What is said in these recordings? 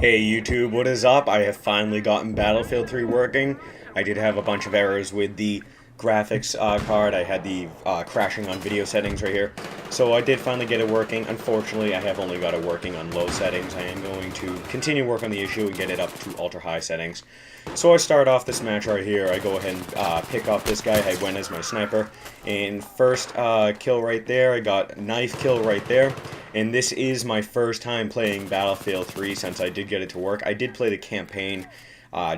Hey YouTube, what is up? I have finally gotten Battlefield 3 working. I did have a bunch of errors with the graphics card. I had the crashing on video settings right here. So I did finally get it working. Unfortunately, I have only got it working on low settings. I am going to continue work on the issue and get it up to ultra high settings. So I start off this match right here. I go ahead and pick off this guy. I went as my sniper. And first kill right there, I got knife kill right there. And this is my first time playing Battlefield 3 since I did get it to work. I did play the campaign,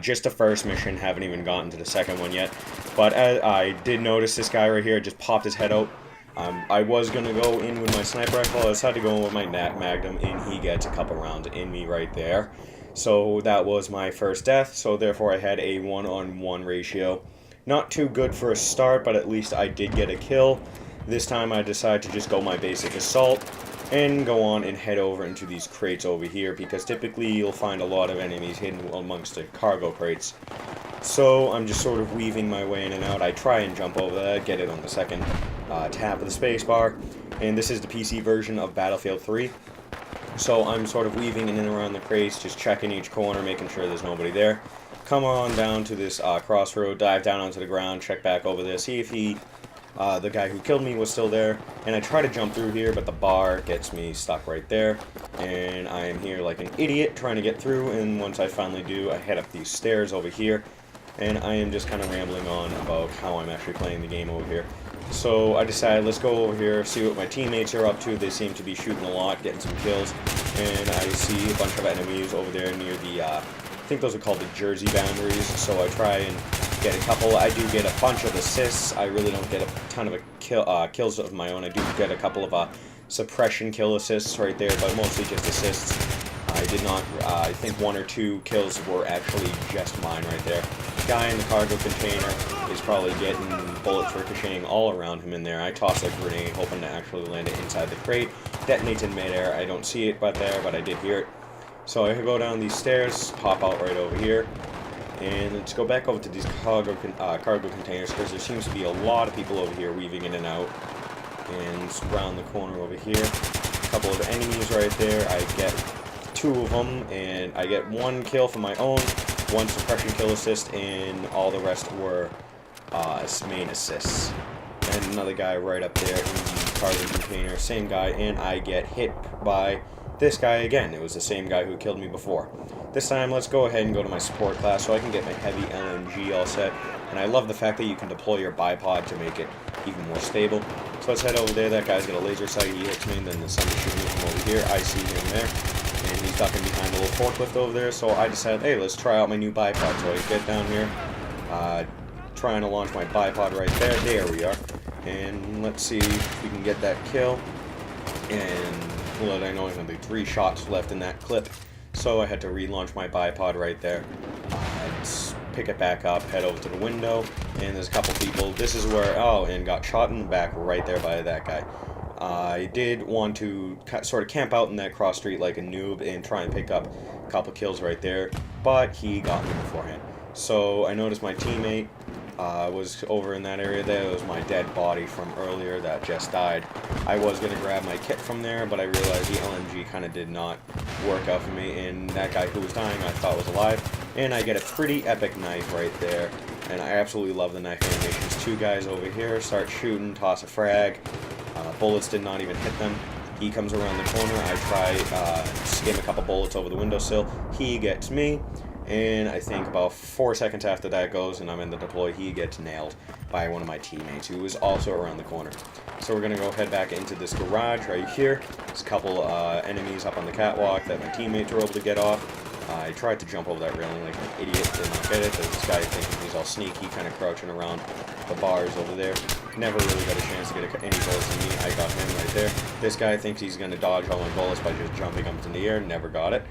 just the first mission, haven't even gotten to the second one yet. But I did notice this guy right here just popped his head out. I was going to go in with my sniper rifle, I decided to go in with my Magnum, and he gets a couple rounds in me right there. So that was my first death, so therefore I had a 1-on-1 ratio. Not too good for a start, but at least I did get a kill. This time I decided to just go my basic assault and go on and head over into these crates over here, because typically you'll find a lot of enemies hidden amongst the cargo crates. So I'm just sort of weaving my way in and out. I try and jump over that, get it on the second tap of the spacebar, and this is the PC version of Battlefield 3. So I'm sort of weaving in and around the crates, just checking each corner, making sure there's nobody there. Come on down to this crossroad, dive down onto the ground, check back over there, see if the guy who killed me was still there, and I try to jump through here, but the bar gets me stuck right there, and I am here like an idiot trying to get through, and once I finally do, I head up these stairs over here, and I am just kind of rambling on about how I'm actually playing the game over here. So I decided, let's go over here, see what my teammates are up to. They seem to be shooting a lot, getting some kills, and I see a bunch of enemies over there near the, I think those are called the Jersey boundaries, so I try and get a couple. I do get a bunch of assists. I really don't get a ton of kills of my own. I do get a couple of suppression kill assists right there, but mostly just assists. I did not, I think 1 or 2 kills were actually just mine right there. The guy in the cargo container is probably getting bullets ricocheting all around him in there. I toss a grenade hoping to actually land it inside the crate. Detonates in midair. I don't see it but I did hear it. So I go down these stairs, pop out right over here. And let's go back over to these cargo containers, because there seems to be a lot of people over here weaving in and out. And around the corner over here, a couple of enemies right there. I get 2 of them, and I get 1 kill for my own, 1 suppression kill assist, and all the rest were main assists. And another guy right up there in the cargo container, same guy, and I get hit by this guy again. It was the same guy who killed me before. This time, let's go ahead and go to my support class so I can get my heavy LMG all set. And I love the fact that you can deploy your bipod to make it even more stable. So let's head over there. That guy's got a laser sight. He hits me, and then somebody shooting me from over here. I see him there, and he's ducking behind a little forklift over there. So I decided, hey, let's try out my new bipod. So I get down here, trying to launch my bipod right there. There we are. And let's see if we can get that kill. And well, I know there's going to be 3 shots left in that clip, so I had to relaunch my bipod right there. Let's pick it back up, head over to the window, and there's a couple people. This is where, and got shot in the back right there by that guy. I did want to sort of camp out in that cross street like a noob and try and pick up a couple kills right there, but he got me beforehand. So I noticed my teammate was over in that area there. It was my dead body from earlier that just died. I was going to grab my kit from there, but I realized the LMG kind of did not work out for me, and that guy who was dying I thought was alive, and I get a pretty epic knife right there, and I absolutely love the knife animations. 2 guys over here start shooting, toss a frag, bullets did not even hit them. He comes around the corner, I try skim a couple bullets over the windowsill, he gets me, and I think about 4 seconds after that goes and I'm in the deploy, he gets nailed by one of my teammates who is also around the corner. So we're going to go head back into this garage right here. There's a couple enemies up on the catwalk that my teammates were able to get off. I tried to jump over that railing like an idiot, did not get it. There's this guy thinking he's all sneaky, kind of crouching around the bars over there. Never really got a chance to get any bullets in me. I got him right there. This guy thinks he's going to dodge all my bullets by just jumping up in the air. Never got it.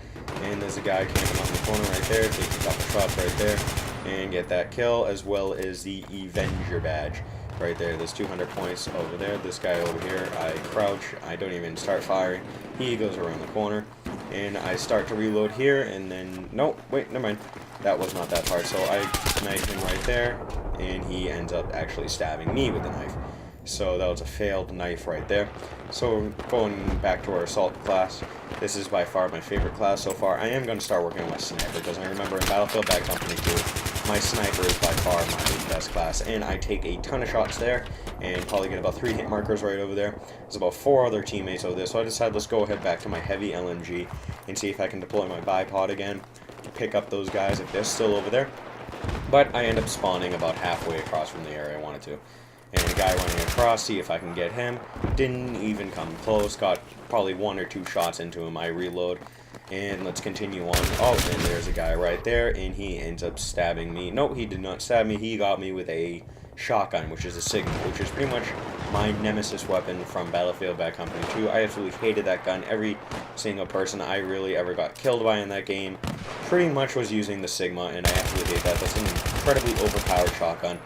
And there's a guy camping on the corner right there, taking a couple shots right there, and get that kill, as well as the Avenger badge right there. There's 200 points over there. This guy over here, I crouch, I don't even start firing. He goes around the corner, and I start to reload here, and then, nope, wait, never mind. That was not that part, so I knife him right there, and he ends up actually stabbing me with the knife. So that was a failed knife right there. So going back to our assault class, this is by far my favorite class so far. I am going to start working on my sniper, because I remember in Battlefield Bad Company 2, my sniper is by far my best class, and I take a ton of shots there, and probably get about 3 hit markers right over there. There's about 4 other teammates over there, so I decided let's go ahead back to my heavy LMG and see if I can deploy my bipod again to pick up those guys if they're still over there. But I end up spawning about halfway across from the area I wanted to. And a guy running across, see if I can get him. Didn't even come close. Got probably 1 or 2 shots into him. I reload. And let's continue on. Oh, and there's a guy right there, and he ends up stabbing me. No, he did not stab me. He got me with a shotgun, which is a Sigma, which is pretty much my nemesis weapon from Battlefield Bad Company 2. I absolutely hated that gun. Every single person I really ever got killed by in that game pretty much was using the Sigma, and I absolutely hate that. That's an incredibly overpowered shotgun.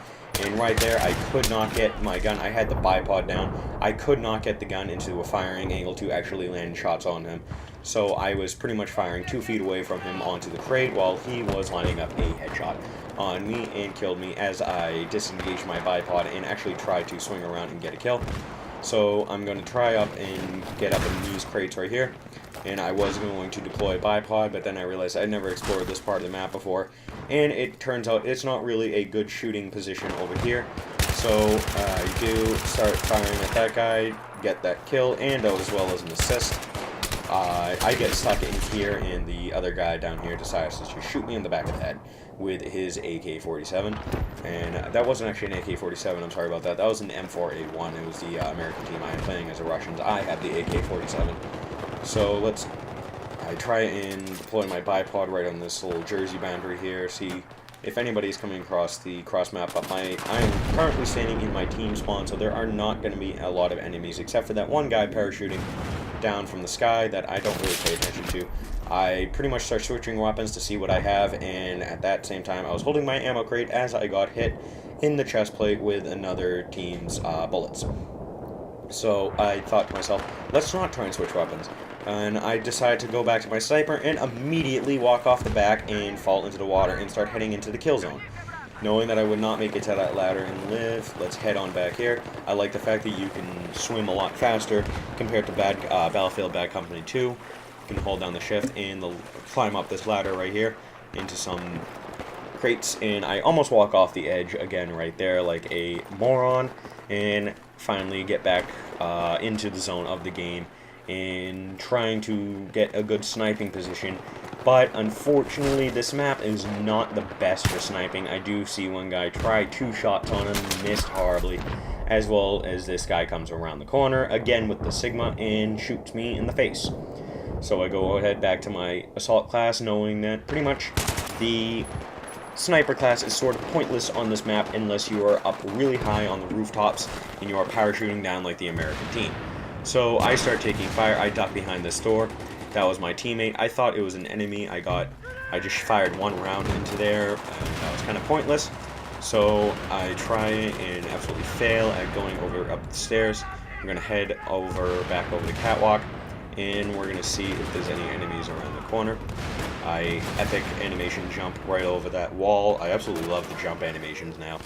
And right there, I could not get my gun. I had the bipod down. I could not get the gun into a firing angle to actually land shots on him. So I was pretty much firing 2 feet away from him onto the crate while he was lining up a headshot on me and killed me as I disengaged my bipod and actually tried to swing around and get a kill. So I'm going to try up and get up in these crates right here. And I was going to deploy a bipod, but then I realized I'd never explored this part of the map before. And it turns out it's not really a good shooting position over here. So I do start firing at that guy, get that kill, and as well as an assist. I get stuck in here, and the other guy down here decides to just shoot me in the back of the head with his AK-47. And that wasn't actually an AK-47, I'm sorry about that. That was an M4A1. It was the American team I am playing as the Russians. I had the AK-47. So I try and deploy my bipod right on this little Jersey boundary here, see if anybody's coming across the cross map, but I am currently standing in my team spawn, so there are not going to be a lot of enemies, except for that one guy parachuting down from the sky that I don't really pay attention to. I pretty much start switching weapons to see what I have, and at that same time I was holding my ammo crate as I got hit in the chest plate with another team's bullets. So I thought to myself, let's not try and switch weapons. And I decided to go back to my sniper and immediately walk off the back and fall into the water and start heading into the kill zone. Knowing that I would not make it to that ladder and live, let's head on back here. I like the fact that you can swim a lot faster compared to Battlefield Bad Company 2. You can hold down the shift and climb up this ladder right here into some crates, and I almost walk off the edge again right there like a moron, and finally get back into the zone of the game and trying to get a good sniping position. But unfortunately, this map is not the best for sniping. I do see one guy try 2 shots on him, missed horribly, as well as this guy comes around the corner, again with the Sigma, and shoots me in the face. So I go ahead back to my assault class, knowing that pretty much the sniper class is sort of pointless on this map unless you are up really high on the rooftops and you are parachuting down like the American team. So I start taking fire. I duck behind this door. That was my teammate. I thought it was an enemy. I just fired 1 round into there, and that was kind of pointless. So I try and absolutely fail at going up the stairs. I'm going to head back over the catwalk, and we're going to see if there's any enemies around the corner. I epic animation jump right over that wall. I absolutely love the jump animations now.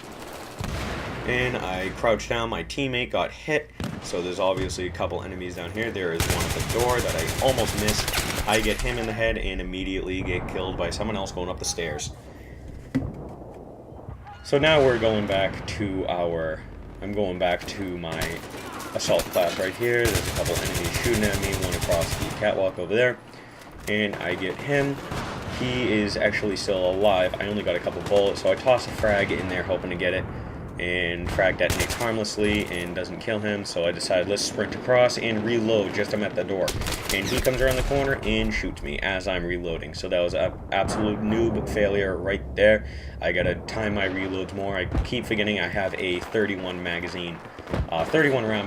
And I crouched down. My teammate got hit, so there's obviously a couple enemies down here. There is one at the door that I almost missed. I get him in the head and immediately get killed by someone else going up the stairs. So now we're going back to I'm going back to my assault class right here. There's a couple enemies shooting at me, one across the catwalk over there, and I get him. He is actually still alive. I only got a couple bullets, so I toss a frag in there hoping to get it, and frag detonates harmlessly and doesn't kill him, so I decided let's sprint across and reload just I'm at the door. And he comes around the corner and shoots me as I'm reloading. So that was an absolute noob failure right there. I gotta time my reloads more. I keep forgetting I have a 31 round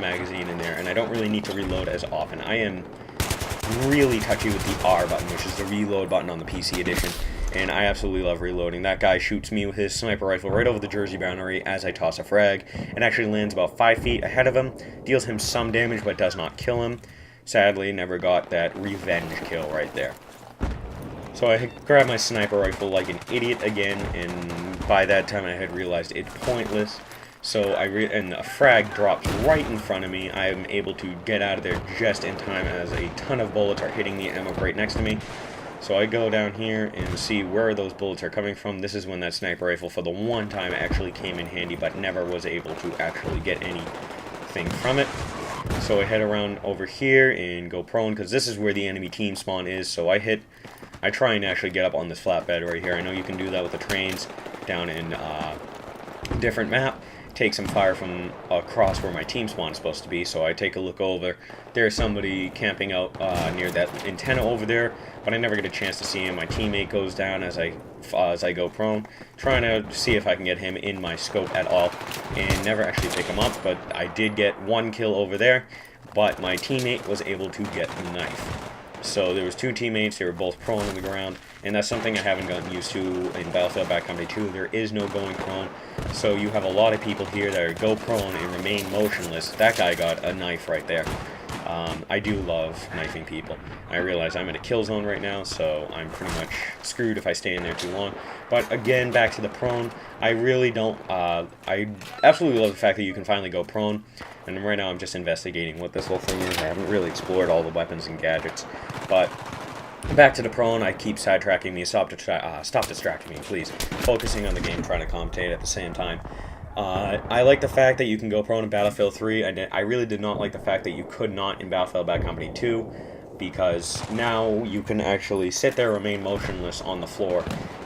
magazine in there, and I don't really need to reload as often. I am really touchy with the R button, which is the reload button on the PC edition. And I absolutely love reloading. That guy shoots me with his sniper rifle right over the Jersey boundary as I toss a frag, and actually lands about 5 feet ahead of him, deals him some damage but does not kill him. Sadly, never got that revenge kill right there. So I grabbed my sniper rifle like an idiot again, and by that time I had realized it's pointless. So and a frag drops right in front of me. I am able to get out of there just in time as a ton of bullets are hitting the ammo crate next to me. So I go down here and see where those bullets are coming from. This is when that sniper rifle, for the one time, actually came in handy, but never was able to actually get anything from it. So I head around over here and go prone, because this is where the enemy team spawn is. So I try and actually get up on this flatbed right here. I know you can do that with the trains down in different map. Take some fire from across where my team spawn is supposed to be, so I take a look over. There's somebody camping out near that antenna over there, but I never get a chance to see him. My teammate goes down as I go prone, trying to see if I can get him in my scope at all, and never actually pick him up, but I did get one kill over there, but my teammate was able to get the knife. So there was two teammates, they were both prone on the ground, and that's something I haven't gotten used to in Battlefield Bad Company 2. There is no going prone, so you have a lot of people here that go prone and remain motionless. That guy got a knife right there. I do love knifing people. I realize I'm in a kill zone right now, so I'm pretty much screwed if I stay in there too long. But again, back to the prone, I really don't, I absolutely love the fact that you can finally go prone. And right now I'm just investigating what this whole thing is. I haven't really explored all the weapons and gadgets. But back to the prone, I keep sidetracking me. Stop distracting me, please. Focusing on the game, trying to commentate at the same time. I like the fact that you can go prone in Battlefield 3. I really did not like the fact that you could not in Battlefield Bad Company 2, because now you can actually sit there, remain motionless on the floor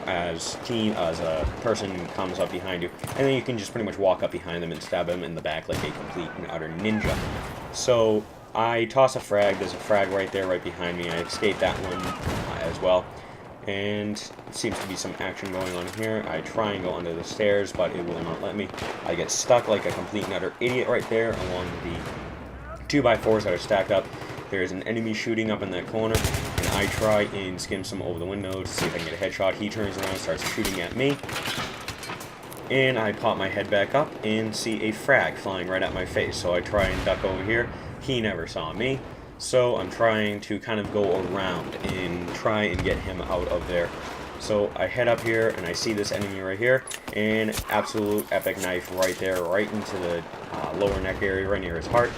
as a person comes up behind you, and then you can just pretty much walk up behind them and stab them in the back like a complete and utter ninja. So I toss a frag. There's a frag right there, right behind me. I escape that one as well. And it seems to be some action going on here. I try and go under the stairs, but it will not let me. I get stuck like a complete and utter idiot right there along the 2x4s that are stacked up. There's an enemy shooting up in that corner, and I try and skim some over the window to see if I can get a headshot. He turns around and starts shooting at me, and I pop my head back up and see a frag flying right at my face. So I try and duck over here. He never saw me. So I'm trying to kind of go around and try and get him out of there. So I head up here and I see this enemy right here, and absolute epic knife right there, right into the lower neck area, right near his heart.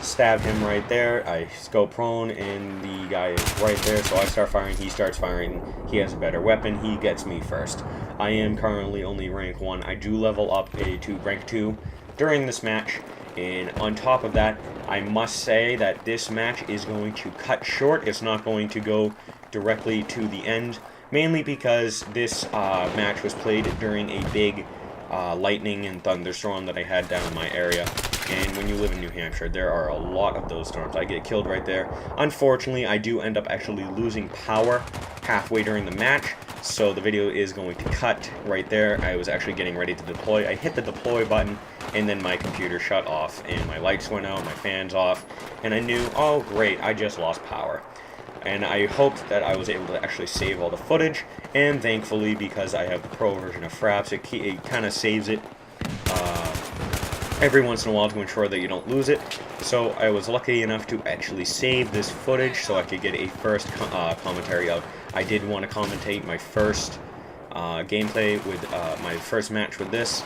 Stab him right there. I go prone and the guy is right there, so I start firing. He starts firing. He has a better weapon. He gets me first. I am currently only rank 1. I do level up to rank 2 during this match. And on top of that, I must say that this match is going to cut short. It's not going to go directly to the end, mainly because this match was played during a big lightning and thunderstorm that I had down in my area. And when you live in New Hampshire, there are a lot of those storms. I get killed right there. Unfortunately, I do end up actually losing power halfway during the match, so the video is going to cut right there. I was actually getting ready to deploy. I hit the deploy button, and then my computer shut off, and my lights went out, my fan's off, and I knew, oh great, I just lost power. And I hoped that I was able to actually save all the footage, and thankfully, because I have the pro version of Fraps, it kind of saves it every once in a while to ensure that you don't lose it. So I was lucky enough to actually save this footage so I could get a first commentary out. I did want to commentate my first gameplay with my first match with this,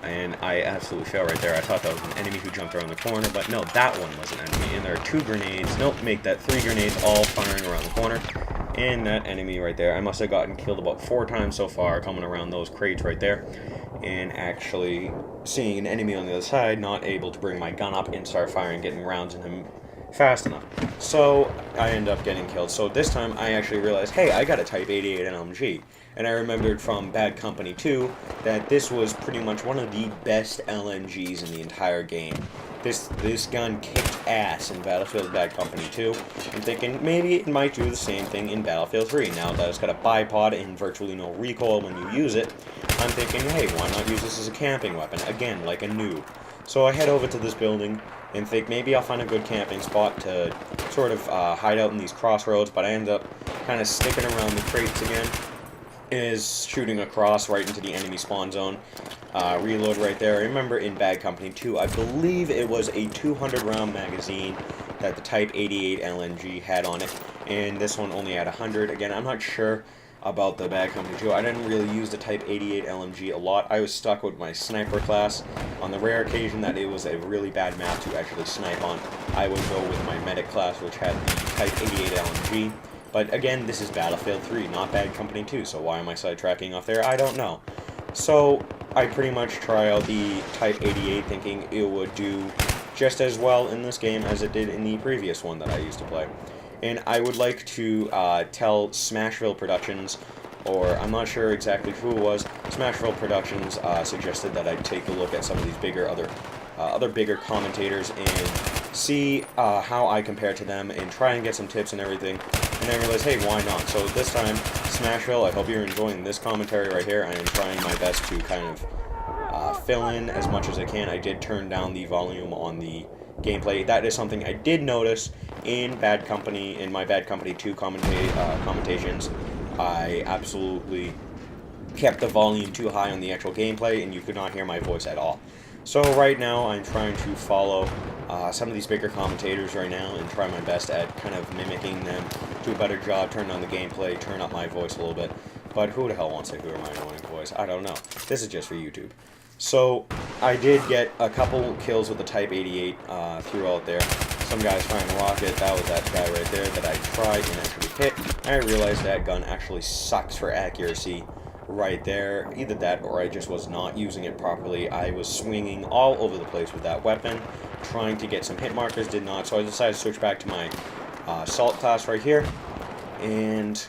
and I absolutely failed right there. I thought that was an enemy who jumped around the corner, but no, that one was an enemy, and there are 2 grenades, nope, make that 3 grenades all firing around the corner, and that enemy right there. I must have gotten killed about 4 times so far coming around those crates right there, and actually seeing an enemy on the other side, not able to bring my gun up and start firing, getting rounds in him fast enough. So I end up getting killed. So this time I actually realized, hey, I got a Type 88 LMG. And I remembered from Bad Company 2 that this was pretty much one of the best LMGs in the entire game. This gun kicked ass in Battlefield Bad Company 2. I'm thinking maybe it might do the same thing in Battlefield 3. Now that it's got a bipod and virtually no recoil when you use it, I'm thinking, hey, why not use this as a camping weapon? Again, like a noob. So I head over to this building and think maybe I'll find a good camping spot to sort of hide out in these crossroads, but I end up kind of sticking around the crates again. Is shooting across right into the enemy spawn zone. Reload right there. I remember in Bad Company 2, I believe it was a 200 round magazine that the Type 88 LMG had on it, and this one only had 100. Again, I'm not sure about the Bad Company 2. I didn't really use the Type 88 LMG a lot. I was stuck with my sniper class. On the rare occasion that it was a really bad map to actually snipe on, I would go with my medic class, which had the Type 88 LMG. But again, this is Battlefield 3, not Bad Company 2, so why am I sidetracking off there? I don't know. So, I pretty much try out the Type 88 thinking it would do just as well in this game as it did in the previous one that I used to play. And I would like to tell Smashville Productions, or I'm not sure exactly who it was, Smashville Productions suggested that I take a look at some of these bigger, other bigger commentators and see how I compare to them and try and get some tips and everything. And I realized, hey, why not? So this time, Smashville, I hope you're enjoying this commentary right here. I am trying my best to kind of fill in as much as I can. I did turn down the volume on the gameplay. That is something I did notice in Bad Company, in my Bad Company 2 commentations. I absolutely kept the volume too high on the actual gameplay, and you could not hear my voice at all. So right now, I'm trying to follow some of these bigger commentators right now and try my best at kind of mimicking them, do a better job, turn down the gameplay, turn up my voice a little bit. But who the hell wants to hear my annoying voice? I don't know. This is just for YouTube. So, I did get a couple kills with the Type 88 throughout there. Some guys trying to rock it. That was that guy right there that I tried and actually hit. And I realized that gun actually sucks for accuracy right there. Either that or I just was not using it properly. I was swinging all over the place with that weapon, trying to get some hit markers, did not. So I decided to switch back to my assault class right here. And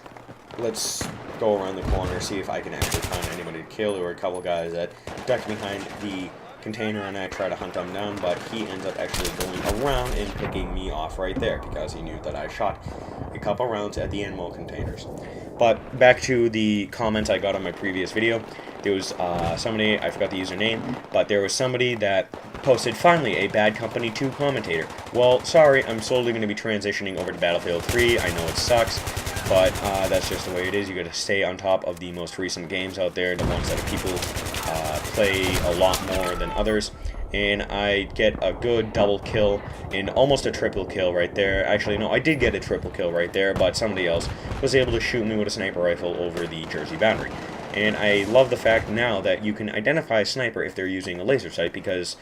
let's go around the corner, see if I can actually find anybody to kill. There were a couple guys that ducked behind the container and I tried to hunt him down, but he ends up actually going around and picking me off right there because he knew that I shot a couple rounds at the ammo containers. But back to the comments I got on my previous video. There was somebody, I forgot the username, but there was somebody that posted, finally, a Bad Company 2 commentator. Well, sorry, I'm slowly going to be transitioning over to Battlefield 3. I know it sucks, but that's just the way it is. You got to stay on top of the most recent games out there, the ones that people play a lot more than others. And I get a good double kill and almost a triple kill right there. Actually, no, I did get a triple kill right there, but somebody else was able to shoot me with a sniper rifle over the Jersey boundary. And I love the fact now that you can identify a sniper if they're using a laser sight, because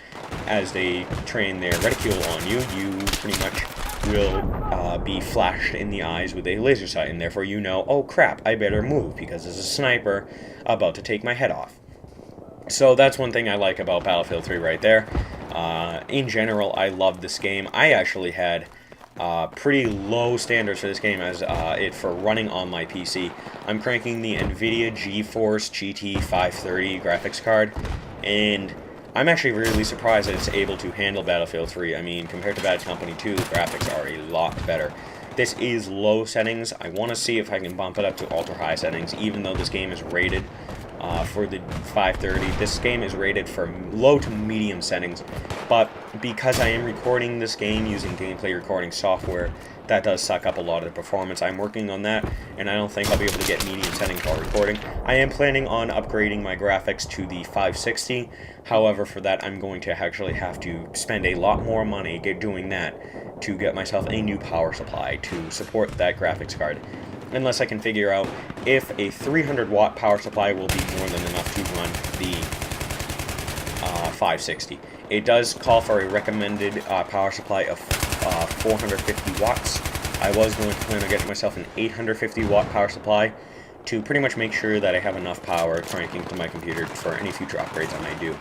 as they train their reticule on you, you pretty much will be flashed in the eyes with a laser sight, and therefore you know, oh crap, I better move, because there's a sniper about to take my head off. So that's one thing I like about Battlefield 3 right there. In general, I love this game. I actually had pretty low standards for this game as for running on my PC. I'm cranking the NVIDIA GeForce GT 530 graphics card, and I'm actually really surprised that it's able to handle Battlefield 3. I mean, compared to Bad Company 2, the graphics are a lot better. This is low settings. I want to see if I can bump it up to ultra-high settings, even though this game is rated for the 530. This game is rated for low to medium settings, but because I am recording this game using gameplay recording software, that does suck up a lot of the performance. I'm working on that, and I don't think I'll be able to get medium settings while recording. I am planning on upgrading my graphics to the 560. However, for that, I'm going to actually have to spend a lot more money doing that to get myself a new power supply to support that graphics card. Unless I can figure out if a 300-watt power supply will be more than enough to run the 560. It does call for a recommended power supply of 450 watts. I was going to plan on getting myself an 850-watt power supply to pretty much make sure that I have enough power cranking to my computer for any future upgrades I may do.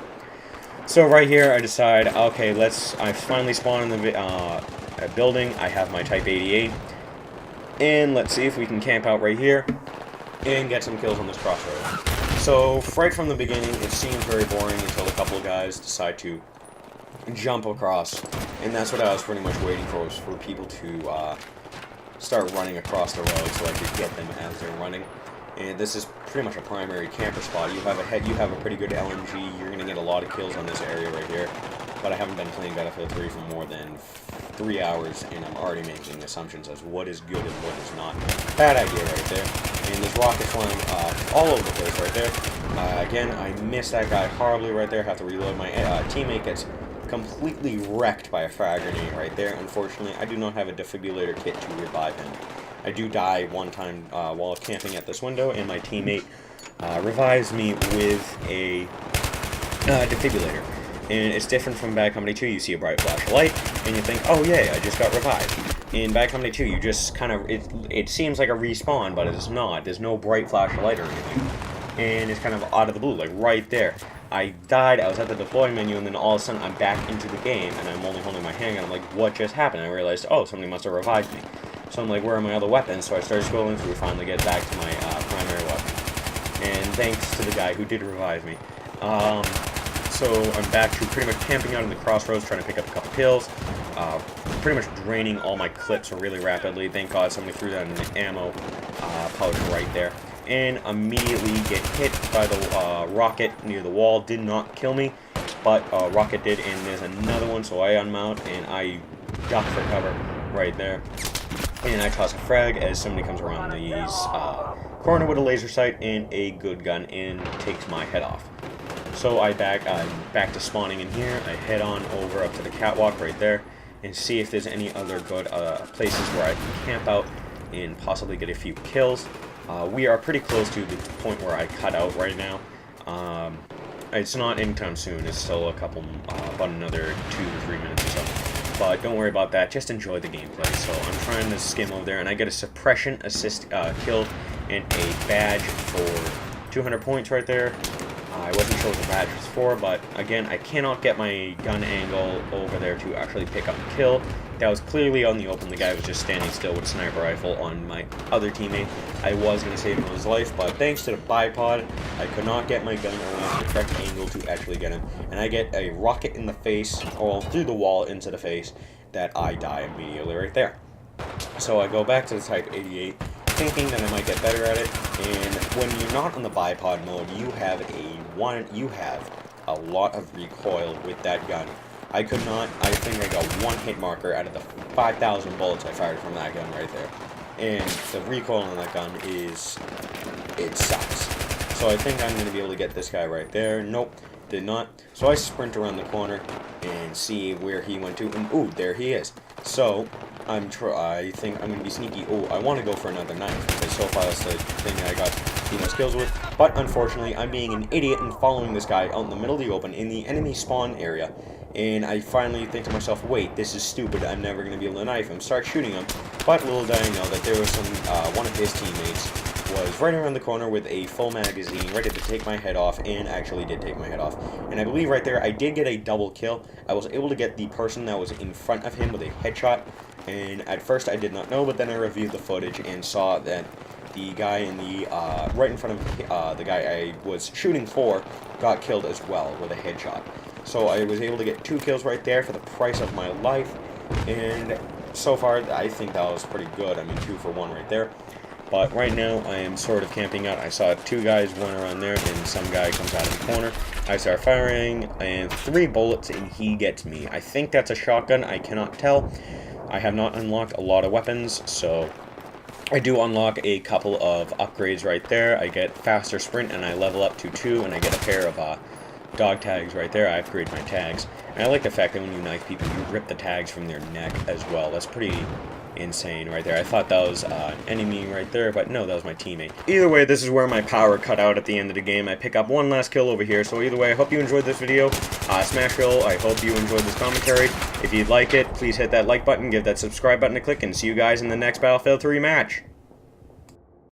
So right here, I decide, okay, I finally spawned in the building. I have my Type 88. And let's see if we can camp out right here and get some kills on this crossroad. So, right from the beginning, it seemed very boring until a couple of guys decide to jump across. And that's what I was pretty much waiting for, was for people to start running across the road so I could get them as they're running. And this is pretty much a primary camper spot. You have a pretty good LMG. You're going to get a lot of kills on this area right here. But I haven't been playing Battlefield 3 for more than 3 hours, and I'm already making assumptions as what is good and what is not. Bad idea right there. And there's rockets flying all over the place right there. Again, I missed that guy horribly right there. Have to reload. My teammate gets completely wrecked by a frag grenade right there. Unfortunately, I do not have a defibrillator kit to revive him. I do die one time while camping at this window, and my teammate revives me with a defibrillator. And it's different from Bad Company 2. You see a bright flash of light, and you think, oh yay, I just got revived. In Bad Company 2, you just kind of, it seems like a respawn, but it's not. There's no bright flash of light or anything. And it's kind of out of the blue, like right there. I died, I was at the deploy menu, and then all of a sudden I'm back into the game, and I'm only holding my handgun. I'm like, what just happened? I realized, oh, somebody must have revived me. So I'm like, where are my other weapons? So I started scrolling through, finally get back to my primary weapon. And thanks to the guy who did revive me. So I'm back to pretty much camping out in the crossroads, trying to pick up a couple kills. Pretty much draining all my clips really rapidly. Thank God somebody threw that in the ammo pouch right there. And immediately get hit by the rocket near the wall. Did not kill me, but rocket did, and there's another one, so I unmount, and I duck for cover right there. And I toss a frag as somebody comes around these corner with a laser sight and a good gun and takes my head off. So I'm back to spawning in here. I head on over up to the catwalk right there and see if there's any other good places where I can camp out and possibly get a few kills. We are pretty close to the point where I cut out right now. It's not anytime soon. It's still a couple, about another 2 to 3 minutes or so. But don't worry about that. Just enjoy the gameplay. So I'm trying to skim over there, and I get a suppression assist kill and a badge for 200 points right there. I wasn't sure what the badge was for, but again, I cannot get my gun angle over there to actually pick up a kill. That was clearly on the open. The guy was just standing still with a sniper rifle on my other teammate. I was going to save him his life, but thanks to the bipod, I could not get my gun around the correct angle to actually get him. And I get a rocket in the face, or through the wall into the face, that I die immediately right there. So I go back to the Type 88, thinking that I might get better at it, and when you're not on the bipod mode, you have a lot of recoil with that gun. I think I got one hit marker out of the 5,000 bullets I fired from that gun right there. And the recoil on that gun it sucks. So I think I'm going to be able to get this guy right there. Nope, did not. So I sprint around the corner and see where he went to, and ooh, there he is. So I think I'm going to be sneaky. Oh, I want to go for another knife, because so far that's the thing that I got skills with. But unfortunately, I'm being an idiot and following this guy out in the middle of the open in the enemy spawn area. And I finally think to myself, wait, this is stupid. I'm never going to be able to knife him. Start shooting him. But little did I know that there was one of his teammates was right around the corner with a full magazine, ready to take my head off, and actually did take my head off. And I believe right there, I did get a double kill. I was able to get the person that was in front of him with a headshot. And at first I did not know, but then I reviewed the footage and saw that the guy in the right in front of the guy I was shooting for got killed as well with a headshot. So I was able to get 2 kills right there for the price of my life, and so far I think that was pretty good. I mean, 2 for 1 right there. But right now I am sort of camping out. I saw 2 guys run around there, and some guy comes out of the corner. I start firing, and 3 bullets, and he gets me. I think that's a shotgun. I cannot tell. I have not unlocked a lot of weapons, so I do unlock a couple of upgrades right there. I get faster sprint, and I level up to 2, and I get a pair of dog tags right there. I upgrade my tags. And I like the fact that when you knife people, you rip the tags from their neck as well. That's pretty insane right there. I thought that was an enemy right there, but no, that was my teammate. Either way, this is where my power cut out at the end of the game. I pick up one last kill over here, so either way, I hope you enjoyed this video. Smashville, I hope you enjoyed this commentary. If you'd like it, please hit that like button, give that subscribe button a click, and see you guys in the next Battlefield 3 match.